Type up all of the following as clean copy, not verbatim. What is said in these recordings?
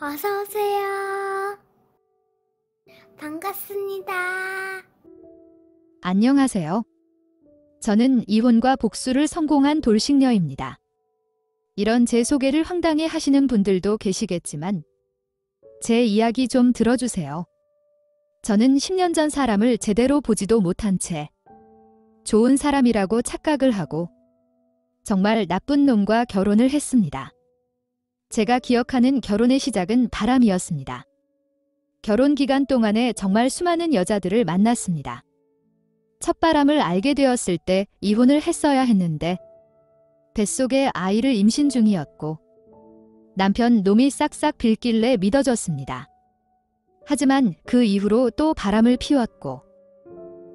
어서 오세요. 반갑습니다. 안녕하세요. 저는 이혼과 복수를 성공한 돌싱녀입니다. 이런 제 소개를 황당해 하시는 분들도 계시겠지만 제 이야기 좀 들어주세요. 저는 10년 전 사람을 제대로 보지도 못한 채 좋은 사람이라고 착각을 하고 정말 나쁜 놈과 결혼을 했습니다. 제가 기억하는 결혼의 시작은 바람이었습니다. 결혼 기간 동안에 정말 수많은 여자들을 만났습니다. 첫바람을 알게 되었을 때 이혼을 했어야 했는데 뱃속에 아이를 임신 중이었고 남편 놈이 싹싹 빌길래 믿어졌습니다. 하지만 그 이후로 또 바람을 피웠고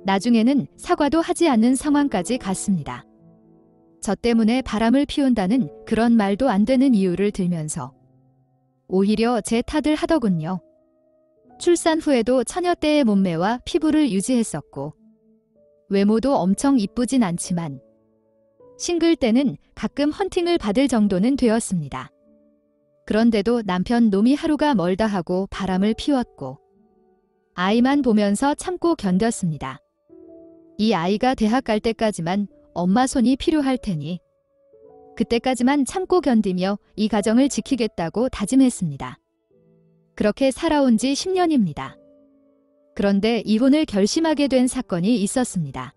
나중에는 사과도 하지 않는 상황까지 갔습니다. 저 때문에 바람을 피운다는 그런 말도 안 되는 이유를 들면서 오히려 제 탓을 하더군요. 출산 후에도 처녀때의 몸매와 피부를 유지했었고 외모도 엄청 이쁘진 않지만 싱글 때는 가끔 헌팅을 받을 정도는 되었습니다. 그런데도 남편 놈이 하루가 멀다 하고 바람을 피웠고 아이만 보면서 참고 견뎠습니다. 이 아이가 대학 갈 때까지만 엄마 손이 필요할 테니 그때까지만 참고 견디며 이 가정을 지키겠다고 다짐했습니다. 그렇게 살아온 지 10년입니다. 그런데 이혼을 결심하게 된 사건이 있었습니다.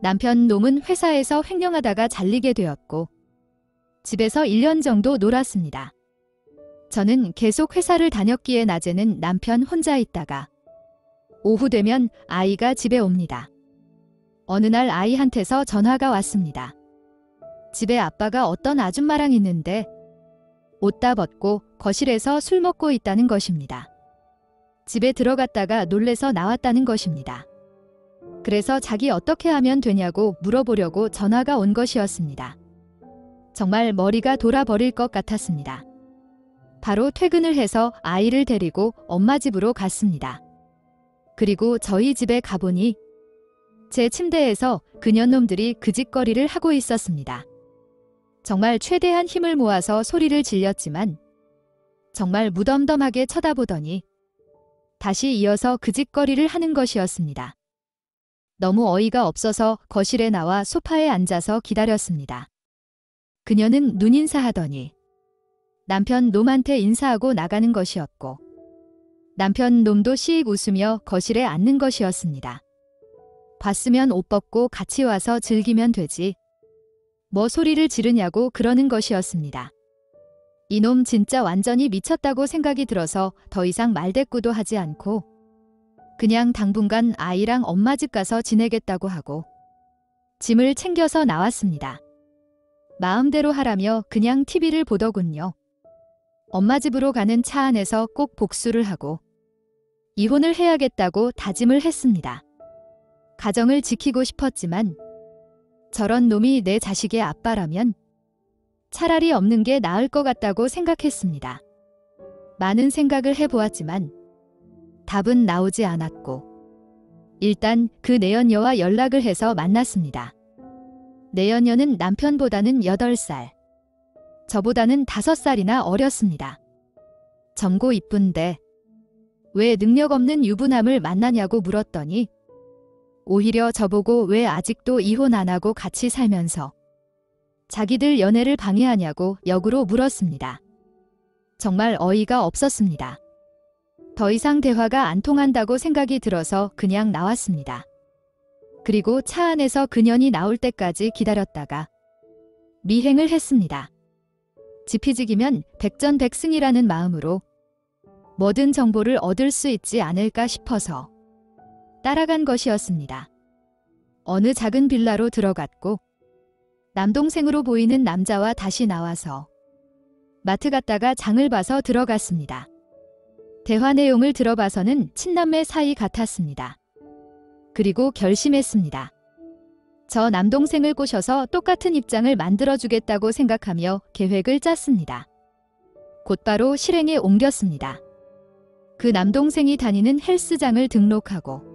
남편 놈은 회사에서 횡령하다가 잘리게 되었고 집에서 1년 정도 놀았습니다. 저는 계속 회사를 다녔기에 낮에는 남편 혼자 있다가 오후 되면 아이가 집에 옵니다. 어느 날 아이한테서 전화가 왔습니다. 집에 아빠가 어떤 아줌마랑 있는데 옷 다 벗고 거실에서 술 먹고 있다는 것입니다. 집에 들어갔다가 놀래서 나왔다는 것입니다. 그래서 자기 어떻게 하면 되냐고 물어보려고 전화가 온 것이었습니다. 정말 머리가 돌아버릴 것 같았습니다. 바로 퇴근을 해서 아이를 데리고 엄마 집으로 갔습니다. 그리고 저희 집에 가보니 제 침대에서 그년놈들이 그 짓거리를 하고 있었습니다. 정말 최대한 힘을 모아서 소리를 질렀지만 정말 무덤덤하게 쳐다보더니 다시 이어서 그 짓거리를 하는 것이었습니다. 너무 어이가 없어서 거실에 나와 소파에 앉아서 기다렸습니다. 그녀는 눈인사하더니 남편 놈한테 인사하고 나가는 것이었고 남편 놈도 씩 웃으며 거실에 앉는 것이었습니다. 봤으면 옷 벗고 같이 와서 즐기면 되지. 뭐 소리를 지르냐고 그러는 것이었습니다. 이놈 진짜 완전히 미쳤다고 생각이 들어서 더 이상 말대꾸도 하지 않고 그냥 당분간 아이랑 엄마 집 가서 지내겠다고 하고 짐을 챙겨서 나왔습니다. 마음대로 하라며 그냥 TV를 보더군요. 엄마 집으로 가는 차 안에서 꼭 복수를 하고 이혼을 해야겠다고 다짐을 했습니다. 가정을 지키고 싶었지만 저런 놈이 내 자식의 아빠라면 차라리 없는 게 나을 것 같다고 생각했습니다. 많은 생각을 해보았지만 답은 나오지 않았고 일단 그 내연녀와 연락을 해서 만났습니다. 내연녀는 남편보다는 8살, 저보다는 5살이나 어렸습니다. 젊고 이쁜데 왜 능력 없는 유부남을 만나냐고 물었더니 오히려 저보고 왜 아직도 이혼 안 하고 같이 살면서 자기들 연애를 방해하냐고 역으로 물었습니다. 정말 어이가 없었습니다. 더 이상 대화가 안 통한다고 생각이 들어서 그냥 나왔습니다. 그리고 차 안에서 그년이 나올 때까지 기다렸다가 미행을 했습니다. 지피지기면 백전백승이라는 마음으로 뭐든 정보를 얻을 수 있지 않을까 싶어서 따라간 것이었습니다. 어느 작은 빌라로 들어갔고 남동생으로 보이는 남자와 다시 나와서 마트 갔다가 장을 봐서 들어갔습니다. 대화 내용을 들어봐서는 친남매 사이 같았습니다. 그리고 결심했습니다. 저 남동생을 꼬셔서 똑같은 입장을 만들어주겠다고 생각하며 계획을 짰습니다. 곧바로 실행에 옮겼습니다. 그 남동생이 다니는 헬스장을 등록하고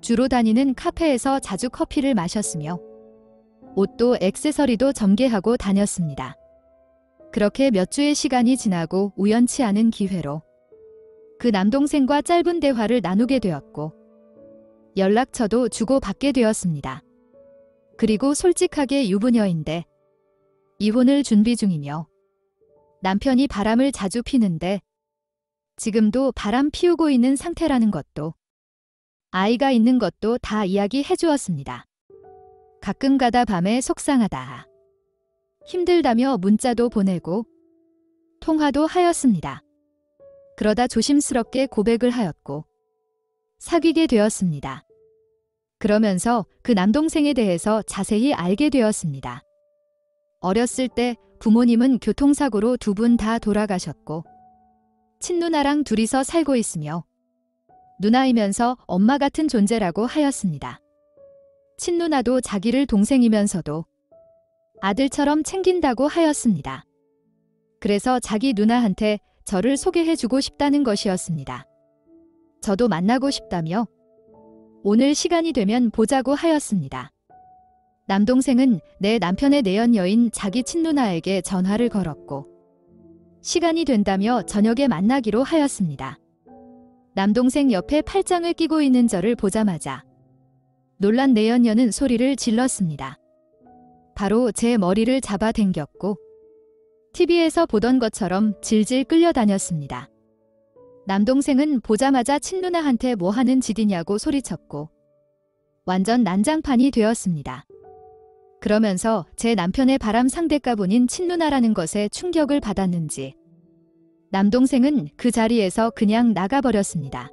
주로 다니는 카페에서 자주 커피를 마셨으며 옷도 액세서리도 점개하고 다녔습니다. 그렇게 몇 주의 시간이 지나고 우연치 않은 기회로 그 남동생과 짧은 대화를 나누게 되었고 연락처도 주고받게 되었습니다. 그리고 솔직하게 유부녀인데 이혼을 준비 중이며 남편이 바람을 자주 피는데 지금도 바람 피우고 있는 상태라는 것도 아이가 있는 것도 다 이야기해 주었습니다. 가끔가다 밤에 속상하다, 힘들다며 문자도 보내고 통화도 하였습니다. 그러다 조심스럽게 고백을 하였고 사귀게 되었습니다. 그러면서 그 남동생에 대해서 자세히 알게 되었습니다. 어렸을 때 부모님은 교통사고로 두 분 다 돌아가셨고 친누나랑 둘이서 살고 있으며 누나이면서 엄마 같은 존재라고 하였습니다. 친누나도 자기를 동생이면서도 아들처럼 챙긴다고 하였습니다. 그래서 자기 누나한테 저를 소개해주고 싶다는 것이었습니다. 저도 만나고 싶다며 오늘 시간이 되면 보자고 하였습니다. 남동생은 내 남편의 내연녀인 자기 친누나에게 전화를 걸었고 시간이 된다며 저녁에 만나기로 하였습니다. 남동생 옆에 팔짱을 끼고 있는 저를 보자마자 놀란 내연녀는 소리를 질렀습니다. 바로 제 머리를 잡아당겼고 TV에서 보던 것처럼 질질 끌려다녔습니다. 남동생은 보자마자 친누나한테 뭐 하는 짓이냐고 소리쳤고 완전 난장판이 되었습니다. 그러면서 제 남편의 바람 상대가분인 친누나라는 것에 충격을 받았는지 남동생은 그 자리에서 그냥 나가버렸습니다.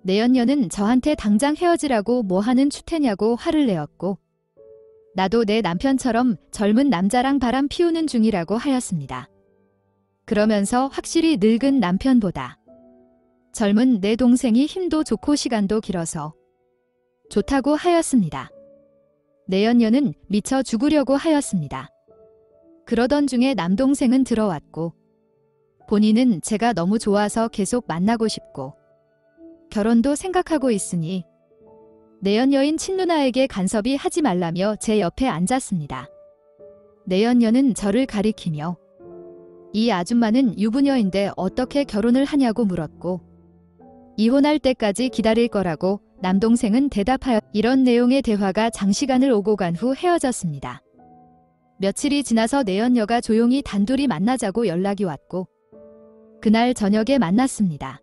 내연녀는 저한테 당장 헤어지라고 뭐 하는 추태냐고 화를 내었고 나도 내 남편처럼 젊은 남자랑 바람 피우는 중이라고 하였습니다. 그러면서 확실히 늙은 남편보다 젊은 내 동생이 힘도 좋고 시간도 길어서 좋다고 하였습니다. 내연녀는 미쳐 죽으려고 하였습니다. 그러던 중에 남동생은 들어왔고 본인은 제가 너무 좋아서 계속 만나고 싶고 결혼도 생각하고 있으니 내연녀인 친누나에게 간섭이 하지 말라며 제 옆에 앉았습니다. 내연녀는 저를 가리키며 이 아줌마는 유부녀인데 어떻게 결혼을 하냐고 물었고 이혼할 때까지 기다릴 거라고 남동생은 대답하여 이런 내용의 대화가 장시간을 오고 간 후 헤어졌습니다. 며칠이 지나서 내연녀가 조용히 단둘이 만나자고 연락이 왔고 그날 저녁에 만났습니다.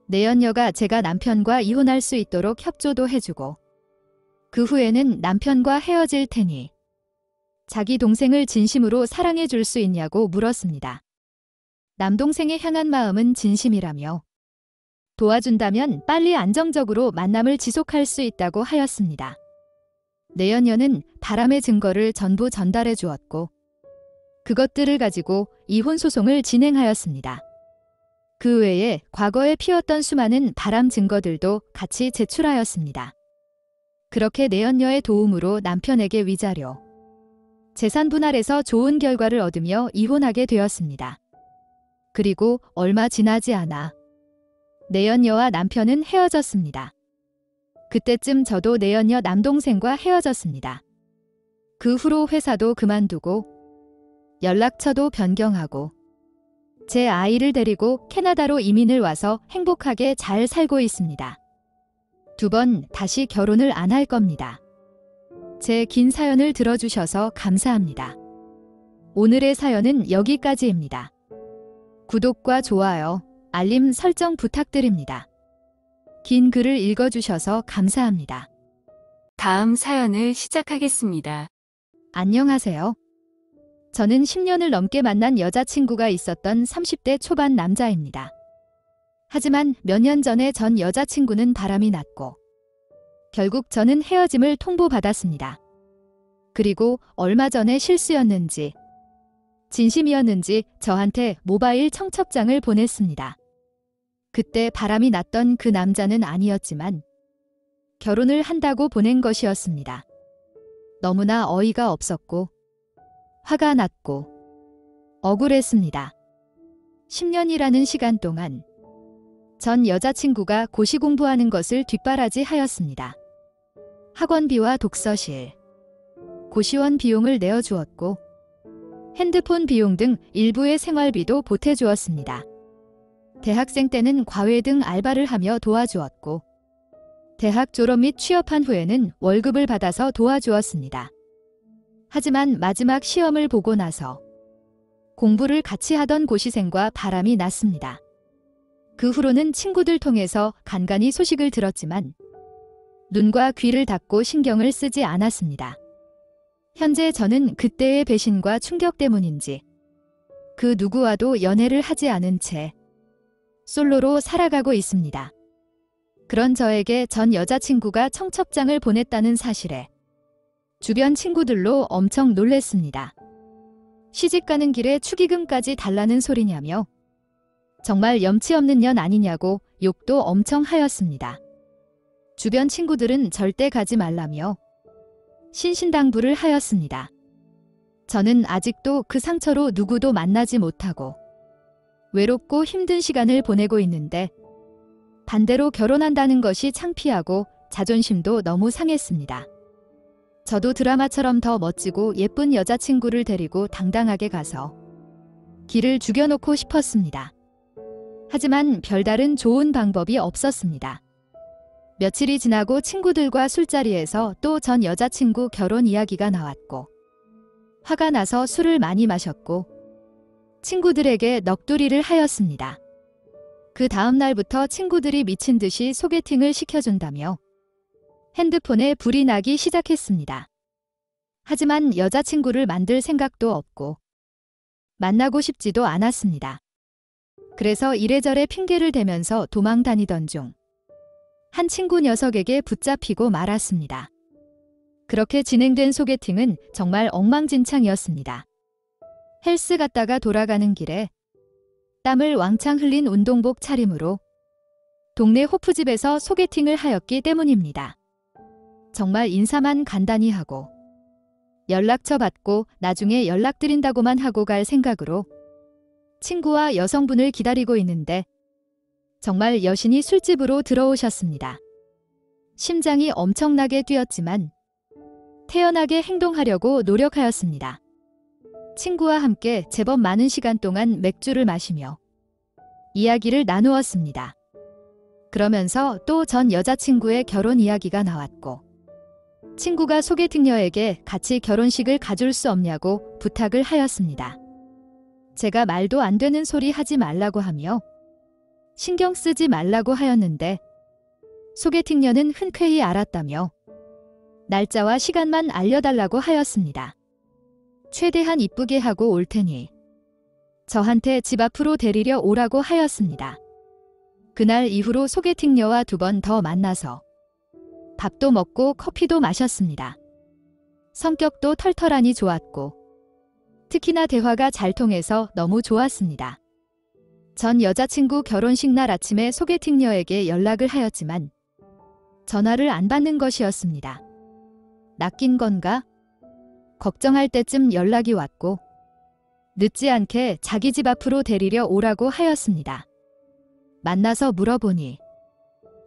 내연녀가 제가 남편과 이혼할 수 있도록 협조도 해주고 그 후에는 남편과 헤어질 테니 자기 동생을 진심으로 사랑해 줄 수 있냐고 물었습니다. 남동생의 향한 마음은 진심이라며 도와준다면 빨리 안정적으로 만남을 지속할 수 있다고 하였습니다. 내연녀는 바람의 증거를 전부 전달해 주었고 그것들을 가지고 이혼 소송을 진행하였습니다. 그 외에 과거에 피웠던 수많은 바람 증거들도 같이 제출하였습니다. 그렇게 내연녀의 도움으로 남편에게 위자료, 재산 분할에서 좋은 결과를 얻으며 이혼하게 되었습니다. 그리고 얼마 지나지 않아 내연녀와 남편은 헤어졌습니다. 그때쯤 저도 내연녀 남동생과 헤어졌습니다. 그 후로 회사도 그만두고 연락처도 변경하고 제 아이를 데리고 캐나다로 이민을 와서 행복하게 잘 살고 있습니다. 2번 다시 결혼을 안 할 겁니다. 제 긴 사연을 들어주셔서 감사합니다. 오늘의 사연은 여기까지입니다. 구독과 좋아요, 알림 설정 부탁드립니다. 긴 글을 읽어주셔서 감사합니다. 다음 사연을 시작하겠습니다. 안녕하세요. 저는 10년을 넘게 만난 여자친구가 있었던 30대 초반 남자입니다. 하지만 몇 년 전에 전 여자친구는 바람이 났고 결국 저는 헤어짐을 통보받았습니다. 그리고 얼마 전에 실수였는지 진심이었는지 저한테 모바일 청첩장을 보냈습니다. 그때 바람이 났던 그 남자는 아니었지만 결혼을 한다고 보낸 것이었습니다. 너무나 어이가 없었고 화가 났고 억울했습니다. 10년이라는 시간 동안 전 여자친구가 고시 공부하는 것을 뒷바라지 하였습니다. 학원비와 독서실, 고시원 비용을 내어주었고 핸드폰 비용 등 일부의 생활비도 보태주었습니다. 대학생 때는 과외 등 알바를 하며 도와주었고, 대학 졸업 및 취업한 후에는 월급을 받아서 도와주었습니다. 하지만 마지막 시험을 보고 나서 공부를 같이 하던 고시생과 바람이 났습니다. 그 후로는 친구들 통해서 간간히 소식을 들었지만 눈과 귀를 닫고 신경을 쓰지 않았습니다. 현재 저는 그때의 배신과 충격 때문인지 그 누구와도 연애를 하지 않은 채 솔로로 살아가고 있습니다. 그런 저에게 전 여자친구가 청첩장을 보냈다는 사실에 주변 친구들로 엄청 놀랬습니다. 시집가는 길에 축의금까지 달라는 소리냐며 정말 염치 없는 년 아니냐고 욕도 엄청 하였습니다. 주변 친구들은 절대 가지 말라며 신신당부를 하였습니다. 저는 아직도 그 상처로 누구도 만나지 못하고 외롭고 힘든 시간을 보내고 있는데 반대로 결혼한다는 것이 창피하고 자존심도 너무 상했습니다. 저도 드라마처럼 더 멋지고 예쁜 여자친구를 데리고 당당하게 가서 길을 죽여놓고 싶었습니다. 하지만 별다른 좋은 방법이 없었습니다. 며칠이 지나고 친구들과 술자리에서 또 전 여자친구 결혼 이야기가 나왔고 화가 나서 술을 많이 마셨고 친구들에게 넋두리를 하였습니다. 그 다음 날부터 친구들이 미친 듯이 소개팅을 시켜준다며 핸드폰에 불이 나기 시작했습니다. 하지만 여자친구를 만들 생각도 없고 만나고 싶지도 않았습니다. 그래서 이래저래 핑계를 대면서 도망 다니던 중 한 친구 녀석에게 붙잡히고 말았습니다. 그렇게 진행된 소개팅은 정말 엉망진창이었습니다. 헬스 갔다가 돌아가는 길에 땀을 왕창 흘린 운동복 차림으로 동네 호프집에서 소개팅을 하였기 때문입니다. 정말 인사만 간단히 하고 연락처 받고 나중에 연락드린다고만 하고 갈 생각으로 친구와 여성분을 기다리고 있는데 정말 여신이 술집으로 들어오셨습니다. 심장이 엄청나게 뛰었지만 태연하게 행동하려고 노력하였습니다. 친구와 함께 제법 많은 시간 동안 맥주를 마시며 이야기를 나누었습니다. 그러면서 또 전 여자친구의 결혼 이야기가 나왔고 친구가 소개팅녀에게 같이 결혼식을 가줄 수 없냐고 부탁을 하였습니다. 제가 말도 안 되는 소리 하지 말라고 하며 신경 쓰지 말라고 하였는데 소개팅녀는 흔쾌히 알았다며 날짜와 시간만 알려달라고 하였습니다. 최대한 이쁘게 하고 올 테니 저한테 집 앞으로 데리려 오라고 하였습니다. 그날 이후로 소개팅녀와 2번 더 만나서 밥도 먹고 커피도 마셨습니다. 성격도 털털하니 좋았고 특히나 대화가 잘 통해서 너무 좋았습니다. 전 여자친구 결혼식 날 아침에 소개팅녀에게 연락을 하였지만 전화를 안 받는 것이었습니다. 낚인 건가? 걱정할 때쯤 연락이 왔고 늦지 않게 자기 집 앞으로 데리려 오라고 하였습니다. 만나서 물어보니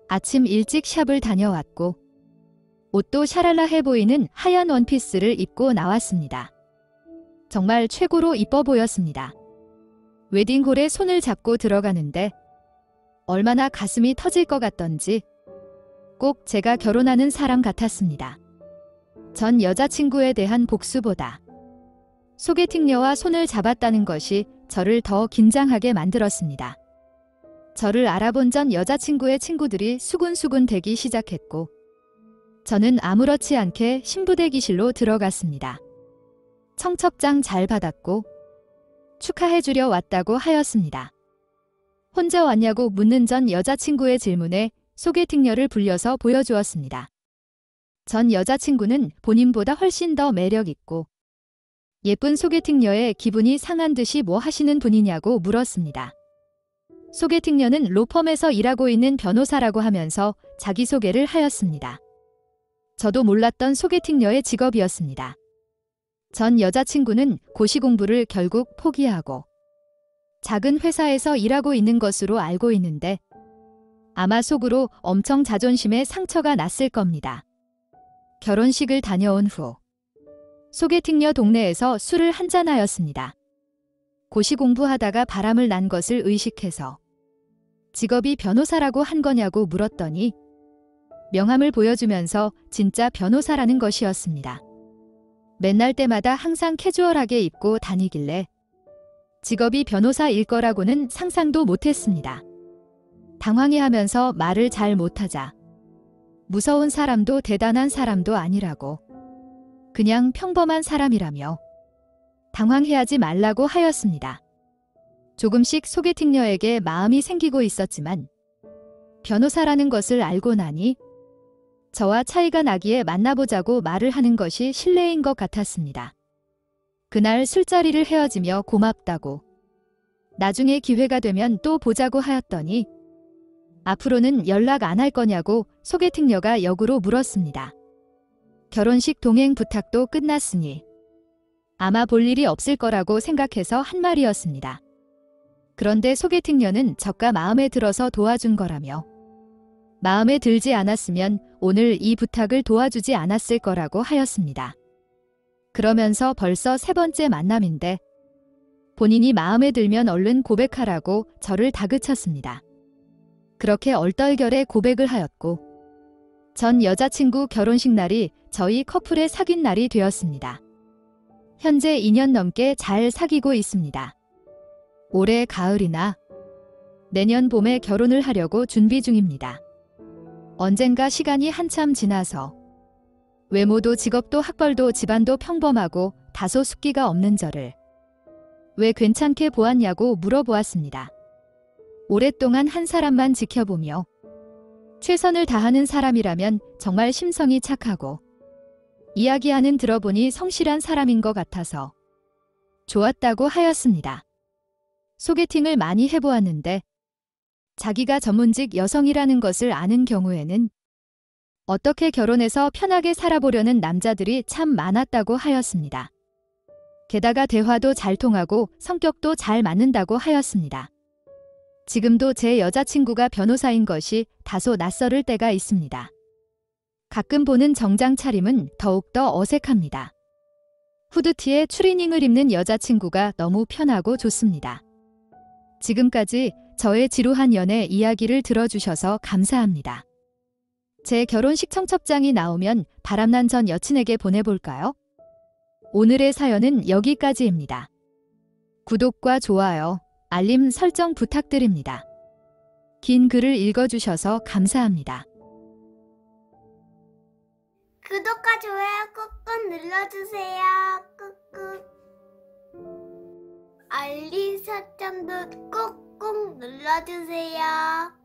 아침 일찍 샵을 다녀왔고 옷도 샤랄라해 보이는 하얀 원피스를 입고 나왔습니다. 정말 최고로 이뻐 보였습니다. 웨딩홀에 손을 잡고 들어가는데 얼마나 가슴이 터질 것 같던지 꼭 제가 결혼하는 사람 같았습니다. 전 여자친구에 대한 복수보다 소개팅녀와 손을 잡았다는 것이 저를 더 긴장하게 만들었습니다. 저를 알아본 전 여자친구의 친구들이 수군수군 대기 시작했고 저는 아무렇지 않게 신부대기실로 들어갔습니다. 청첩장 잘 받았고 축하해주려 왔다고 하였습니다. 혼자 왔냐고 묻는 전 여자친구의 질문에 소개팅녀를 불려서 보여주었습니다. 전 여자친구는 본인보다 훨씬 더 매력있고 예쁜 소개팅녀의 기분이 상한 듯이 뭐 하시는 분이냐고 물었습니다. 소개팅녀는 로펌에서 일하고 있는 변호사라고 하면서 자기소개를 하였습니다. 저도 몰랐던 소개팅녀의 직업이었습니다. 전 여자친구는 고시 공부를 결국 포기하고 작은 회사에서 일하고 있는 것으로 알고 있는데 아마 속으로 엄청 자존심에 상처가 났을 겁니다. 결혼식을 다녀온 후 소개팅녀 동네에서 술을 한잔하였습니다. 고시 공부하다가 바람을 난 것을 의식해서 직업이 변호사라고 한 거냐고 물었더니 명함을 보여주면서 진짜 변호사라는 것이었습니다. 맨날 때마다 항상 캐주얼하게 입고 다니길래 직업이 변호사일 거라고는 상상도 못했습니다. 당황해하면서 말을 잘 못하자 무서운 사람도 대단한 사람도 아니라고 그냥 평범한 사람이라며 당황해하지 말라고 하였습니다. 조금씩 소개팅녀에게 마음이 생기고 있었지만 변호사라는 것을 알고 나니 저와 차이가 나기에 만나보자고 말을 하는 것이 실례인 것 같았습니다. 그날 술자리를 헤어지며 고맙다고 나중에 기회가 되면 또 보자고 하였더니 앞으로는 연락 안 할 거냐고 소개팅녀가 역으로 물었습니다. 결혼식 동행 부탁도 끝났으니 아마 볼 일이 없을 거라고 생각해서 한 말이었습니다. 그런데 소개팅녀는 저가 마음에 들어서 도와준 거라며 마음에 들지 않았으면 오늘 이 부탁을 도와주지 않았을 거라고 하였습니다. 그러면서 벌써 3번째 만남인데 본인이 마음에 들면 얼른 고백하라고 저를 다그쳤습니다. 그렇게 얼떨결에 고백을 하였고 전 여자친구 결혼식 날이 저희 커플의 사귄 날이 되었습니다. 현재 2년 넘게 잘 사귀고 있습니다. 올해 가을이나 내년 봄에 결혼을 하려고 준비 중입니다. 언젠가 시간이 한참 지나서 외모도 직업도 학벌도 집안도 평범하고 다소 숫기가 없는 저를 왜 괜찮게 보았냐고 물어보았습니다. 오랫동안 한 사람만 지켜보며 최선을 다하는 사람이라면 정말 심성이 착하고 이야기하는 들어보니 성실한 사람인 것 같아서 좋았다고 하였습니다. 소개팅을 많이 해보았는데 자기가 전문직 여성이라는 것을 아는 경우에는 어떻게 결혼해서 편하게 살아보려는 남자들이 참 많았다고 하였습니다. 게다가 대화도 잘 통하고 성격도 잘 맞는다고 하였습니다. 지금도 제 여자친구가 변호사인 것이 다소 낯설을 때가 있습니다. 가끔 보는 정장 차림은 더욱더 어색합니다. 후드티에 추리닝을 입는 여자친구가 너무 편하고 좋습니다. 지금까지 저의 지루한 연애 이야기를 들어주셔서 감사합니다. 제 결혼식 청첩장이 나오면 바람난 전 여친에게 보내볼까요? 오늘의 사연은 여기까지입니다. 구독과 좋아요, 알림 설정 부탁드립니다. 긴 글을 읽어주셔서 감사합니다. 구독과 좋아요 꾹꾹 눌러주세요. 꾹꾹. 알림 설정도 꾹꾹 눌러주세요.